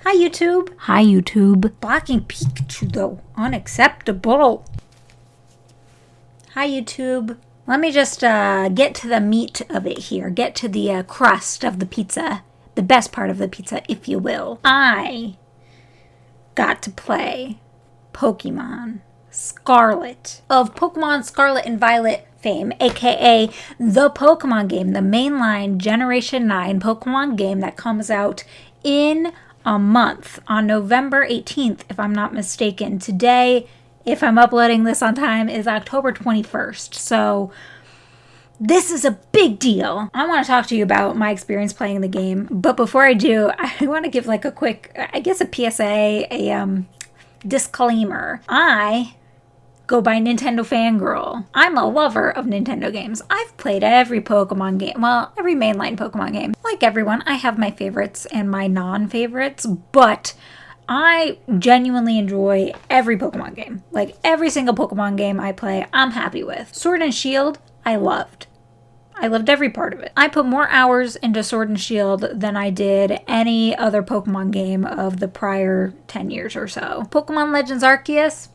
Hi, YouTube. Hi, YouTube. Blocking Pikachu, though. Unacceptable. Hi, YouTube. Let me just get to the meat of it here. Get to the crust of the pizza. The best part of the pizza, if you will. I got to play Pokemon Scarlet. Of Pokemon Scarlet and Violet fame, aka the Pokemon game, the mainline Generation 9 Pokemon game that comes out in a month on November 18th, if I'm not mistaken. Today, if I'm uploading this on time, is October 21st. So this is a big deal. I want to talk to you about my experience playing the game. But before I do, I want to give like a quick, I guess a PSA, a disclaimer. I go by NintendoFanGirl. I'm a lover of Nintendo games. I've played every Pokemon game. Well, every mainline Pokemon game. Like everyone, I have my favorites and my non-favorites, but I genuinely enjoy every Pokemon game. Like every single Pokemon game I play, I'm happy with. Sword and Shield, I loved. I loved every part of it. I put more hours into Sword and Shield than I did any other Pokemon game of the prior 10 years or so. Pokemon Legends Arceus,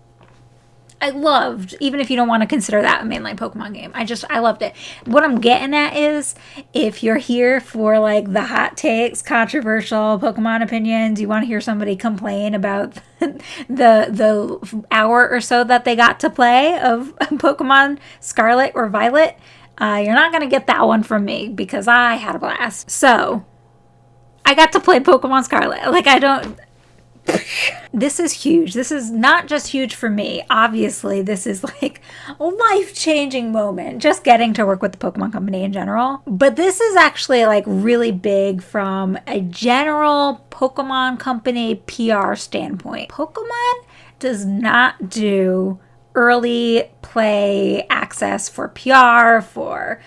I loved, even if you don't want to consider that a mainline Pokemon game. I loved it. What I'm getting at is, if you're here for like the hot takes, controversial Pokemon opinions, you want to hear somebody complain about the hour or so that they got to play of Pokemon Scarlet or Violet, you're not going to get that one from me because I had a blast. So, I got to play Pokemon Scarlet. Like, this is huge. This is not just huge for me. Obviously, this is like a life-changing moment, just getting to work with the Pokemon Company in general. But this is actually like really big from a general Pokemon Company PR standpoint. Pokemon does not do early play access for PR, for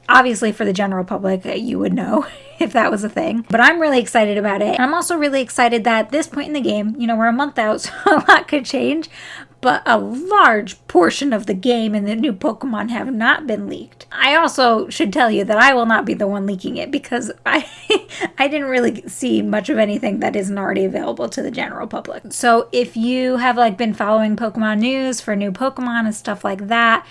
obviously for the general public, you would know if that was a thing. But I'm really excited about it. I'm also really excited that at this point in the game, we're a month out, so a lot could change. But a large portion of the game and the new Pokemon have not been leaked. I also should tell you that I will not be the one leaking it because I didn't really see much of anything that isn't already available to the general public. So if you have been following Pokemon news for new Pokemon and stuff like that,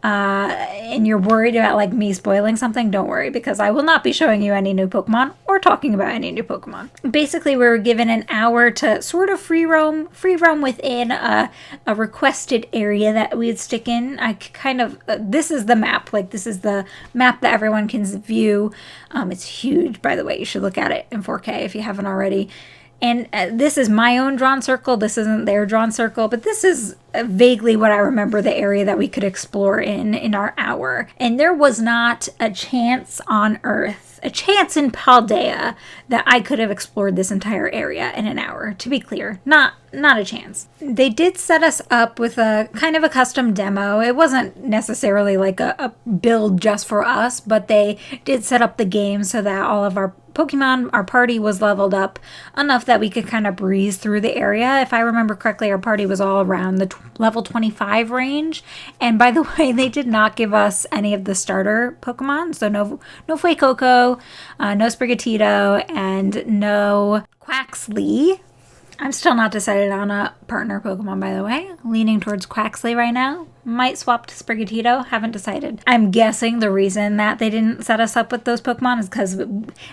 and you're worried about me spoiling something, don't worry, because I will not be showing you any new Pokemon or talking about any new Pokemon. Basically, we were given an hour to sort of free roam within a requested area that we'd stick in. This is the map. This is the map that everyone can view. It's huge, by the way. You should look at it in 4K if you haven't already. And this is my own drawn circle. This isn't their drawn circle, but this is vaguely what I remember the area that we could explore in our hour. And there was not a chance on Earth, a chance in Paldea, that I could have explored this entire area in an hour. To be clear, not a chance. They did set us up with a kind of a custom demo. It wasn't necessarily like a build just for us, but they did set up the game so that all of our Pokemon, our party was leveled up enough that we could kind of breeze through the area. If I remember correctly, our party was all around the level 25 range. And by the way, they did not give us any of the starter Pokemon. So no Fuecoco, no Sprigatito, and no Quaxly. I'm still not decided on a partner Pokemon, by the way. Leaning towards Quaxly right now. Might swap to Sprigatito. Haven't decided. I'm guessing the reason that they didn't set us up with those Pokemon is because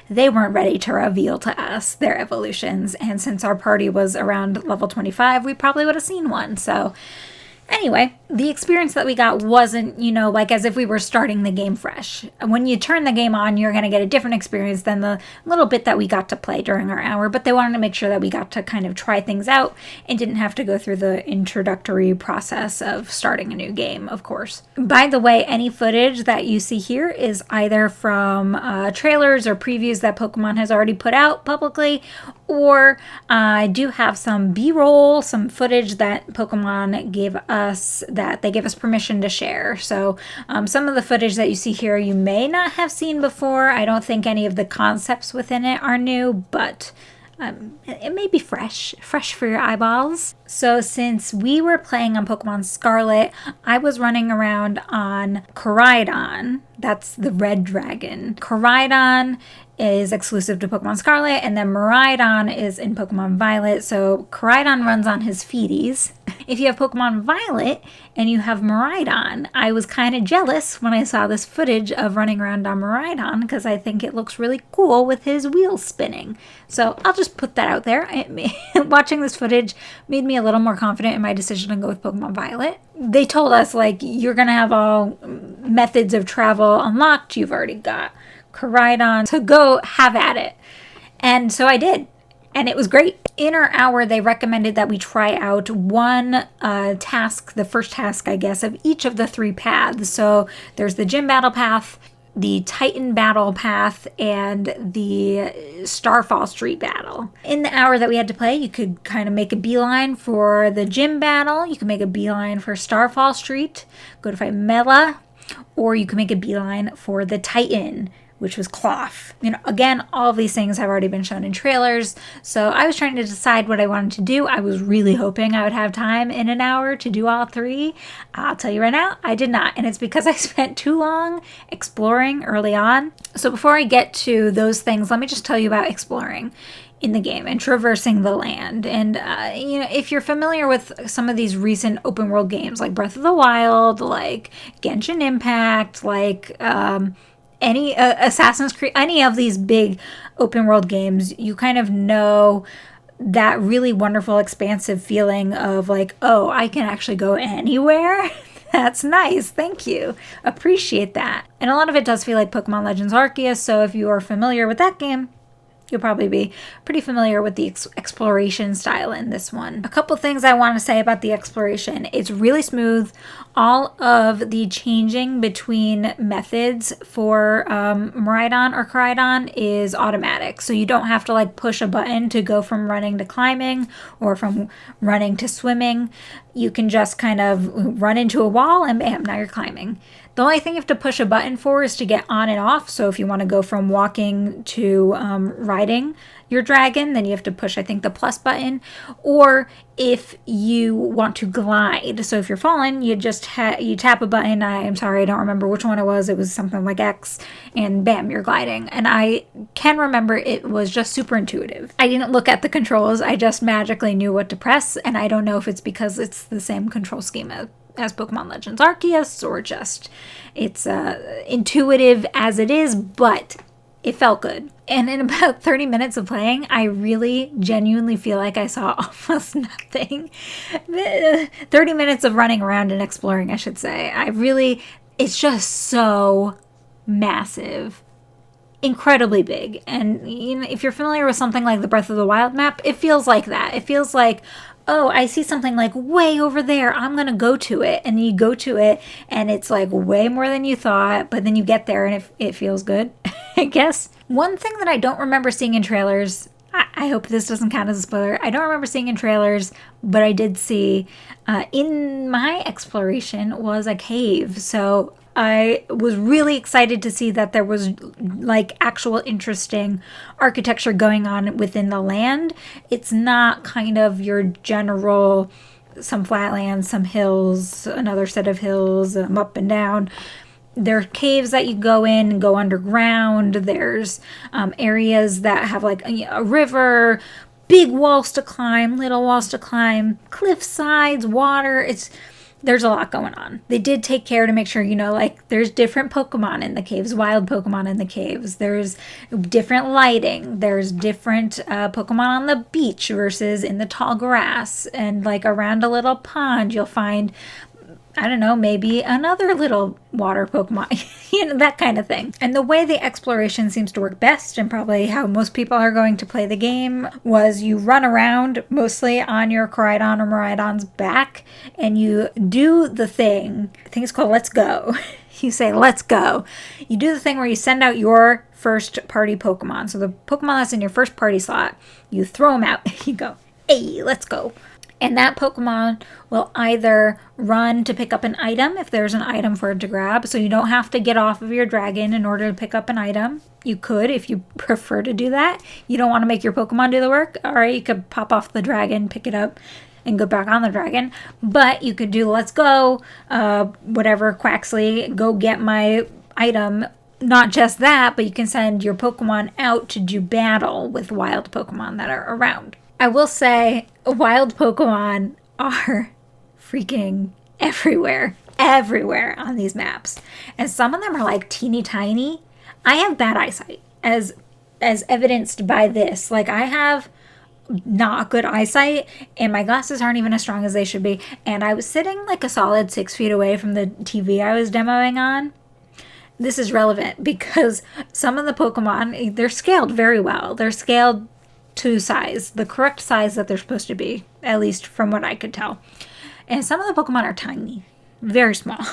they weren't ready to reveal to us their evolutions. And since our party was around level 25, we probably would have seen one. So anyway, the experience that we got wasn't, as if we were starting the game fresh. When you turn the game on, you're going to get a different experience than the little bit that we got to play during our hour, but they wanted to make sure that we got to kind of try things out and didn't have to go through the introductory process of starting a new game, of course. By the way, any footage that you see here is either from trailers or previews that Pokemon has already put out publicly, or I do have some B-roll, some footage that Pokemon gave us that they gave us permission to share. So some of the footage that you see here you may not have seen before. I don't think any of the concepts within it are new, but it may be fresh for your eyeballs. So since we were playing on Pokemon Scarlet, I was running around on Corydon. That's the red dragon. Corydon is exclusive to Pokemon Scarlet, and then Miraidon is in Pokemon Violet. So Corydon runs on his feeties. If you have Pokemon Violet and you have Miraidon, I was kind of jealous when I saw this footage of running around on Miraidon because I think it looks really cool with his wheels spinning. So I'll just put that out there. Watching this footage made me a little more confident in my decision to go with Pokemon Violet. They told us, like, you're going to have all methods of travel unlocked. You've already got Corydon, so go have at it. And so I did. And it was great. In our hour, they recommended that we try out one task, the first task, I guess, of each of the 3 paths. So there's the gym battle path, the Titan battle path, and the Starfall Street battle. In the hour that we had to play, you could kind of make a beeline for the gym battle. You could make a beeline for Starfall Street, go to fight Mela, or you could make a beeline for the Titan, which was Cloth. Again, all of these things have already been shown in trailers, so I was trying to decide what I wanted to do. I was really hoping I would have time in an hour to do all 3. I'll tell you right now, I did not, and it's because I spent too long exploring early on. So before I get to those things, let me just tell you about exploring in the game and traversing the land. And, if you're familiar with some of these recent open world games, like Breath of the Wild, like Genshin Impact, like, any Assassin's Creed, any of these big open world games, you kind of know that really wonderful expansive feeling of like, oh, I can actually go anywhere. That's nice. Thank you. Appreciate that. And a lot of it does feel like Pokemon Legends Arceus. So if you are familiar with that game, you'll probably be pretty familiar with the exploration style in this one. A couple things I want to say about the exploration. It's really smooth. All of the changing between methods for Miraidon or Corydon is automatic. So you don't have to like push a button to go from running to climbing or from running to swimming. You can just kind of run into a wall and bam, now you're climbing. The only thing you have to push a button for is to get on and off. So if you want to go from walking to riding your dragon, then you have to push, I think, the plus button. Or if you want to glide, so if you're falling, you just you tap a button. I'm sorry, I don't remember which one it was. It was something like X, and bam, you're gliding. And I can remember it was just super intuitive. I didn't look at the controls. I just magically knew what to press, and I don't know if it's because it's the same control schema as Pokemon Legends Arceus, or just it's intuitive as it is, but it felt good. And in about 30 minutes of playing, I really genuinely feel like I saw almost nothing. 30 minutes of running around and exploring, I should say. It's just so massive. Incredibly big. And if you're familiar with something like the Breath of the Wild map, it feels like that. It feels like, oh, I see something like way over there. I'm going to go to it. And you go to it and it's like way more than you thought. But then you get there and it feels good, I guess. One thing that I don't remember seeing in trailers, I hope this doesn't count as a spoiler. I don't remember seeing in trailers, but I did see in my exploration was a cave. So I was really excited to see that there was like actual interesting architecture going on within the land. It's not kind of your general, some flatlands, some hills, another set of hills, up and down. There are caves that you go in and go underground. There's areas that have like a river, big walls to climb, little walls to climb, cliff sides, water. There's a lot going on. They did take care to make sure, like there's different Pokemon in the caves, wild Pokemon in the caves. There's different lighting. There's different Pokemon on the beach versus in the tall grass. And like around a little pond, you'll find, I don't know, maybe another little water Pokemon, that kind of thing. And the way the exploration seems to work best, and probably how most people are going to play the game, was you run around mostly on your Corydon or Miraidon's back, and you do the thing. I think it's called Let's Go. You say, let's go. You do the thing where you send out your first party Pokemon. So the Pokemon that's in your first party slot, you throw them out. You go, hey, let's go. And that Pokemon will either run to pick up an item if there's an item for it to grab. So you don't have to get off of your dragon in order to pick up an item. You could if you prefer to do that. You don't want to make your Pokemon do the work. All right, you could pop off the dragon, pick it up, and go back on the dragon. But you could do let's go, whatever, Quaxley, go get my item. Not just that, but you can send your Pokemon out to do battle with wild Pokemon that are around. I will say wild Pokemon are freaking everywhere on these maps. And some of them are like teeny tiny. I have bad eyesight as evidenced by this. Like I have not good eyesight and my glasses aren't even as strong as they should be. And I was sitting like a solid 6 feet away from the TV I was demoing on. This is relevant because some of the Pokemon, they're scaled very well. They're scaled to size, the correct size that they're supposed to be, at least from what I could tell. And some of the Pokemon are tiny, very small.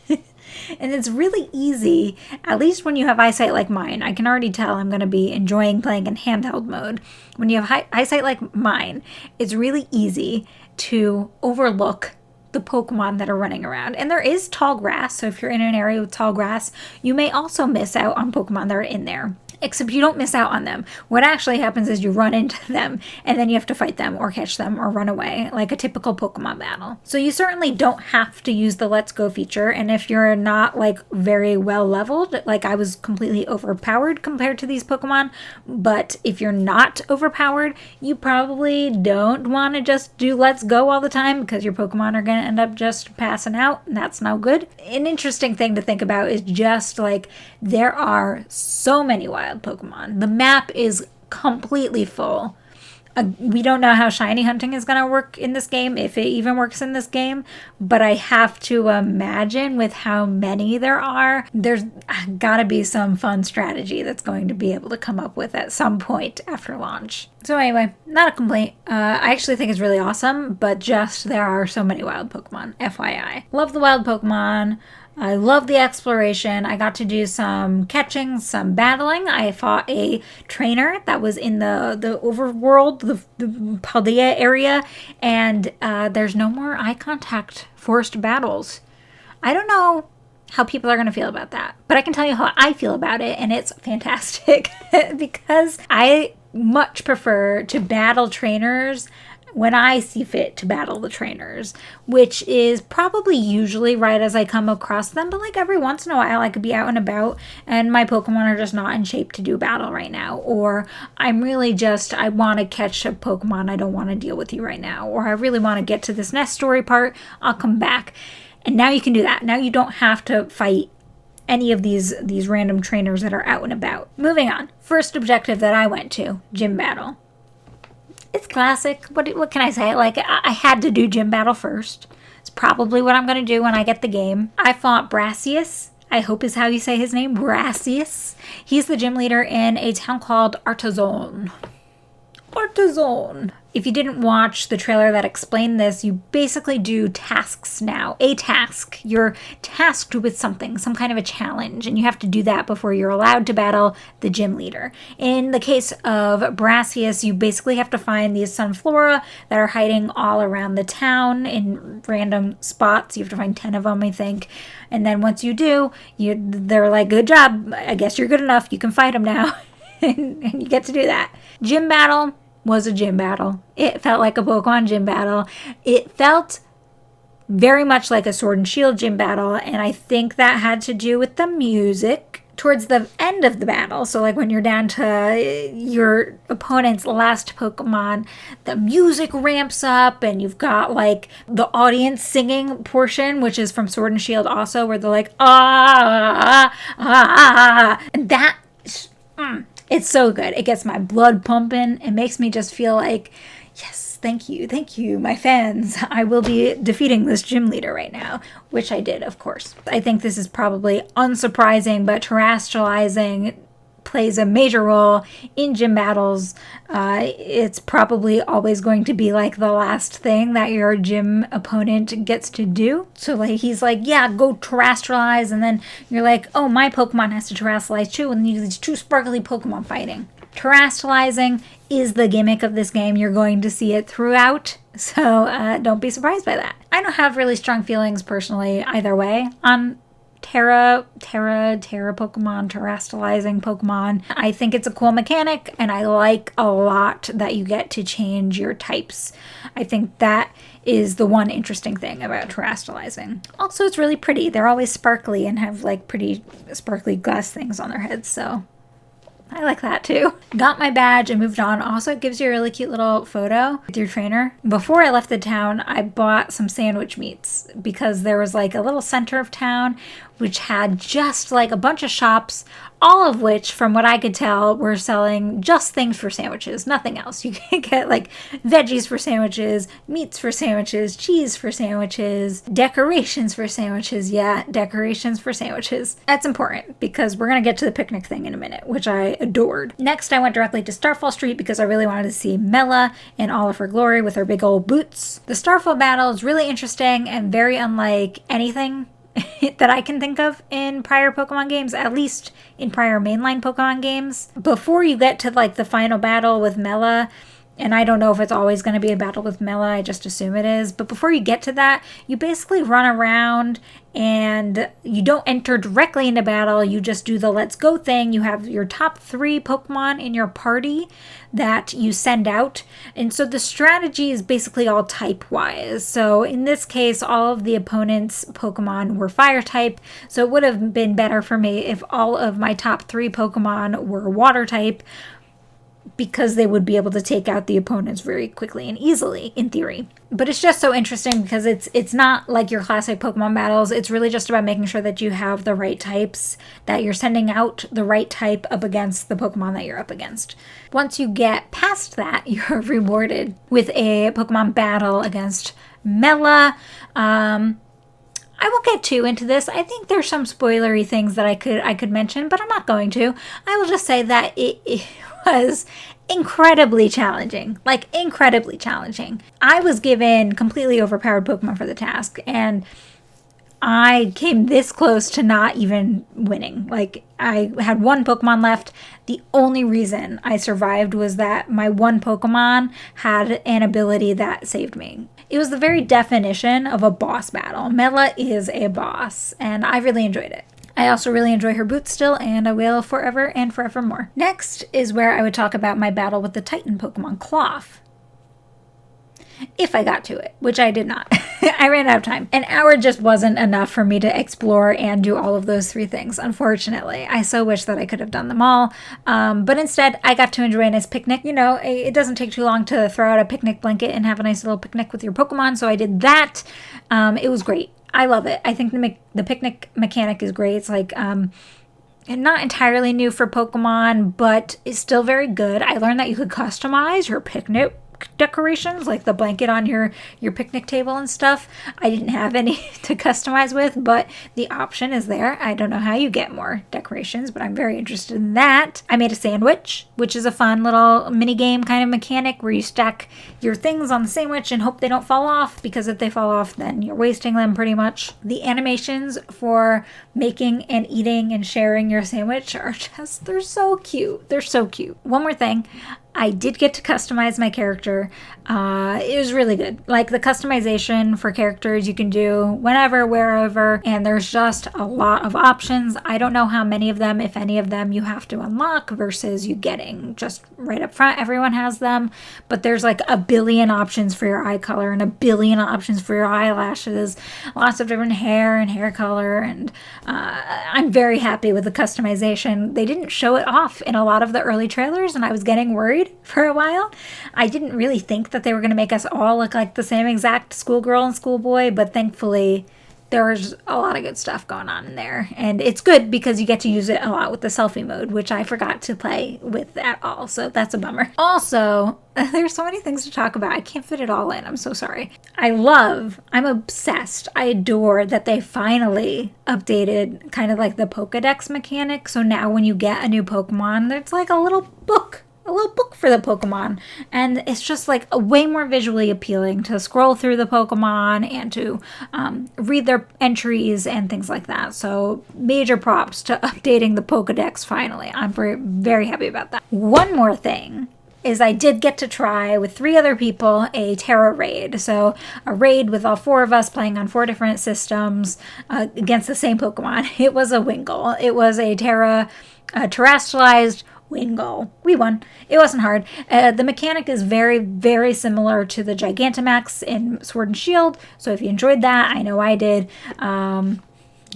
And it's really easy, at least when you have eyesight like mine. I can already tell I'm going to be enjoying playing in handheld mode. When you have eyesight like mine, it's really easy to overlook the Pokemon that are running around. And there is tall grass, so if you're in an area with tall grass, you may also miss out on Pokemon that are in there. Except you don't miss out on them. What actually happens is you run into them and then you have to fight them or catch them or run away like a typical Pokemon battle. So you certainly don't have to use the Let's Go feature. And if you're not like very well leveled, like I was completely overpowered compared to these Pokemon, but if you're not overpowered, you probably don't want to just do Let's Go all the time because your Pokemon are going to end up just passing out and that's no good. An interesting thing to think about is just like there are so many wild Pokemon. The map is completely full. We don't know how shiny hunting is going to work in this game, if it even works in this game, but I have to imagine with how many there are, there's got to be some fun strategy that's going to be able to come up with at some point after launch. So anyway, not a complaint. I actually think it's really awesome, but just there are so many wild Pokemon, FYI. Love the wild Pokemon. I love the exploration. I got to do some catching, some battling. I fought a trainer that was in the overworld, the Paldea area, and there's no more eye contact forced battles. I don't know how people are going to feel about that, but I can tell you how I feel about it, and it's fantastic because I much prefer to battle trainers when I see fit to battle the trainers, which is probably usually right as I come across them, but like every once in a while I could be out and about and my Pokemon are just not in shape to do battle right now, or I'm really just, I want to catch a Pokemon, I don't want to deal with you right now, or I really want to get to this nest story part, I'll come back. And now you can do that. Now you don't have to fight any of these random trainers that are out and about. Moving on. First objective that I went to, gym battle. It's classic. What can I say? Like, I had to do gym battle first. It's probably what I'm going to do when I get the game. I fought Brassius. I hope is how you say his name. Brassius. He's the gym leader in a town called Artazon. Artazon. If you didn't watch the trailer that explained this, you basically do tasks now. A task. You're tasked with something, some kind of a challenge, and you have to do that before you're allowed to battle the gym leader. In the case of Brassius, you basically have to find these Sunflora that are hiding all around the town in random spots. You have to find 10 of them, I think. And then once you do, they're like, good job. I guess you're good enough. You can fight them now. and you get to do that. Gym battle was a gym battle. It felt like a Pokemon gym battle. It felt very much like a Sword and Shield gym battle, and I think that had to do with the music towards the end of the battle. So like when you're down to your opponent's last Pokemon, the music ramps up and you've got like the audience singing portion, which is from Sword and Shield also, where they're like, and that... It's so good. It gets my blood pumping. It makes me just feel like, yes, thank you, my fans. I will be defeating this gym leader right now, which I did, of course. I think this is probably unsurprising, but terrestrializing plays a major role in gym battles. It's probably always going to be like the last thing that your gym opponent gets to do. So like he's like, yeah, go terrestrialize, and then you're like, oh, my Pokemon has to terrestrialize too, and then you do these two sparkly Pokemon fighting. Terrestrializing is the gimmick of this game. You're going to see it throughout, so don't be surprised by that. I don't have really strong feelings personally either way on Terra Pokemon, terrestrializing Pokemon. I think it's a cool mechanic, and I like a lot that you get to change your types. I think that is the one interesting thing about terrestrializing. Also, it's really pretty. They're always sparkly and have like pretty sparkly glass things on their heads, so I like that too. Got my badge and moved on. Also, it gives you a really cute little photo with your trainer. Before I left the town, I bought some sandwich meats because there was like a little center of town which had just like a bunch of shops, all of which, from what I could tell, were selling just things for sandwiches, nothing else. You can get like veggies for sandwiches, meats for sandwiches, cheese for sandwiches, decorations for sandwiches. Yeah, decorations for sandwiches. That's important because we're going to get to the picnic thing in a minute, which I adored. Next, I went directly to Starfall Street because I really wanted to see Mela in all of her glory with her big old boots. The Starfall battle is really interesting and very unlike anything that I can think of in prior Pokemon games, at least in prior mainline Pokemon games. Before you get to like the final battle with Mela, and I don't know if it's always going to be a battle with Mela, I just assume it is, but before you get to that, you basically run around and you don't enter directly into battle. You just do the let's go thing. You have your top 3 Pokemon in your party that you send out. And so the strategy is basically all type wise. So in this case, all of the opponent's Pokemon were fire type. So it would have been better for me if all of my top 3 Pokemon were water type, because they would be able to take out the opponents very quickly and easily, in theory. But it's just so interesting because it's not like your classic Pokemon battles. It's really just about making sure that you have the right types, that you're sending out the right type up against the Pokemon that you're up against. Once you get past that, you're rewarded with a Pokemon battle against Mela. I won't get too into this. I think there's some spoilery things that I could mention, but I'm not going to. I will just say that it was incredibly challenging, like incredibly challenging. I was given completely overpowered Pokemon for the task, and I came this close to not even winning. Like, I had 1 Pokemon left. The only reason I survived was that my 1 Pokemon had an ability that saved me. It was the very definition of a boss battle. Mela is a boss, and I really enjoyed it. I also really enjoy her boots still, and I will forever and forevermore. Next is where I would talk about my battle with the Titan Pokemon Cloth. If I got to it, which I did not. I ran out of time. An hour just wasn't enough for me to explore and do all of those 3 things, unfortunately. I so wish that I could have done them all. But instead, I got to enjoy a nice picnic. You know, it doesn't take too long to throw out a picnic blanket and have a nice little picnic with your Pokemon, so I did that. It was great. I love it. I think the picnic mechanic is great. It's like, not entirely new for Pokemon, but it's still very good. I learned that you could customize your picnic decorations, like the blanket on your picnic table and stuff. I didn't have any to customize with, but the option is there. I don't know how you get more decorations, but I'm very interested in that. I made a sandwich, which is a fun little mini game kind of mechanic where you stack your things on the sandwich and hope they don't fall off, because if they fall off, then you're wasting them pretty much. The animations for making and eating and sharing your sandwich are just, they're so cute. They're so cute. One more thing. I did get to customize my character. It was really good. Like, the customization for characters you can do whenever, wherever, and there's just a lot of options. I don't know how many of them, if any of them, you have to unlock versus you getting just right up front. Everyone has them, but there's like a billion options for your eye color and a billion options for your eyelashes, lots of different hair and hair color, and I'm very happy with the customization. They didn't show it off in a lot of the early trailers, and I was getting worried for a while. I didn't really think that they were going to make us all look like the same exact schoolgirl and schoolboy, but thankfully there was a lot of good stuff going on in there. And it's good because you get to use it a lot with the selfie mode, which I forgot to play with at all, so that's a bummer. Also, there's so many things to talk about. I can't fit it all in. I'm so sorry. I'm obsessed. I adore that they finally updated kind of like the Pokedex mechanic. So now when you get a new Pokemon, there's like a little book for the Pokemon, and it's just like a way more visually appealing to scroll through the Pokemon and to read their entries and things like that. So major props to updating the Pokedex finally. I'm very happy about that. One more thing is I did get to try with 3 other people a Terra raid. So a raid with all 4 of us playing on 4 different systems against the same Pokemon. It was a Wingull. It was a Terra terrestrialized Wingull. We won. It wasn't hard. The mechanic is very, very similar to the Gigantamax in Sword and Shield. So if you enjoyed that, I know I did.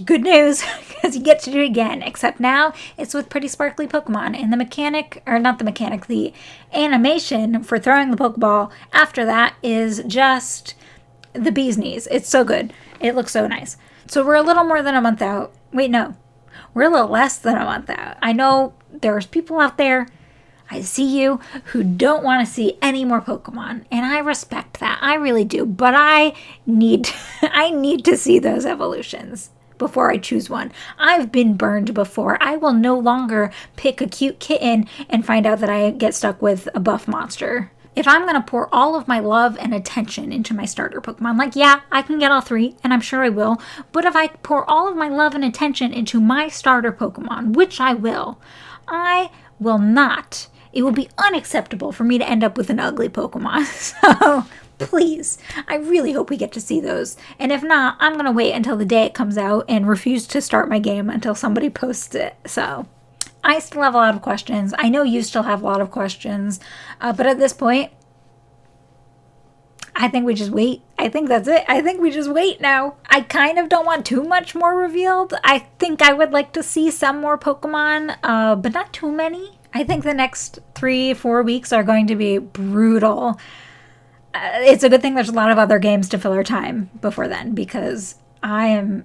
Good news, because you get to do it again, except now it's with pretty sparkly Pokemon. And the mechanic, or not the mechanic, the animation for throwing the Pokeball after that is just the bee's knees. It's so good. It looks so nice. So we're a little more than a month out. Wait, no. We're a little less than a month out. I know there's people out there, I see you, who don't want to see any more Pokemon. And I respect that. I really do. But I need to see those evolutions before I choose one. I've been burned before. I will no longer pick a cute kitten and find out that I get stuck with a buff monster. If I'm going to pour all of my love and attention into my starter Pokemon, like, yeah, I can get all 3, and I'm sure I will, but if I pour all of my love and attention into my starter Pokemon, which I will not. It will be unacceptable for me to end up with an ugly Pokemon. So please, I really hope we get to see those. And if not, I'm going to wait until the day it comes out and refuse to start my game until somebody posts it. So I still have a lot of questions. I know you still have a lot of questions. But at this point, I think we just wait. I think that's it. I think we just wait now. I kind of don't want too much more revealed. I think I would like to see some more Pokemon, but not too many. I think the next 3-4 weeks are going to be brutal. It's a good thing there's a lot of other games to fill our time before then, because it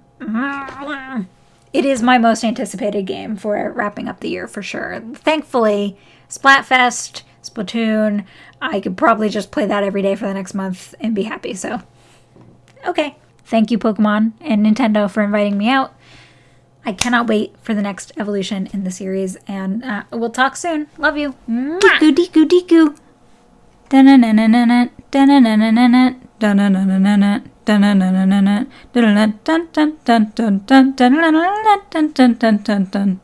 is my most anticipated game for wrapping up the year for sure. Thankfully, Splatfest, Splatoon, I could probably just play that every day for the next month and be happy. So, okay. Thank you, Pokemon and Nintendo, for inviting me out. I cannot wait for the next evolution in the series, and we'll talk soon. Love you. Deku, deku, deku. Da-na-na-na-na-na, da-na-na-na-na-na, da-na-na-na-na-na, da-na-na-na-na-na, da-na-na-dun-dun-dun-dun-dun, da-na-na-na-dun-dun-dun-dun-dun.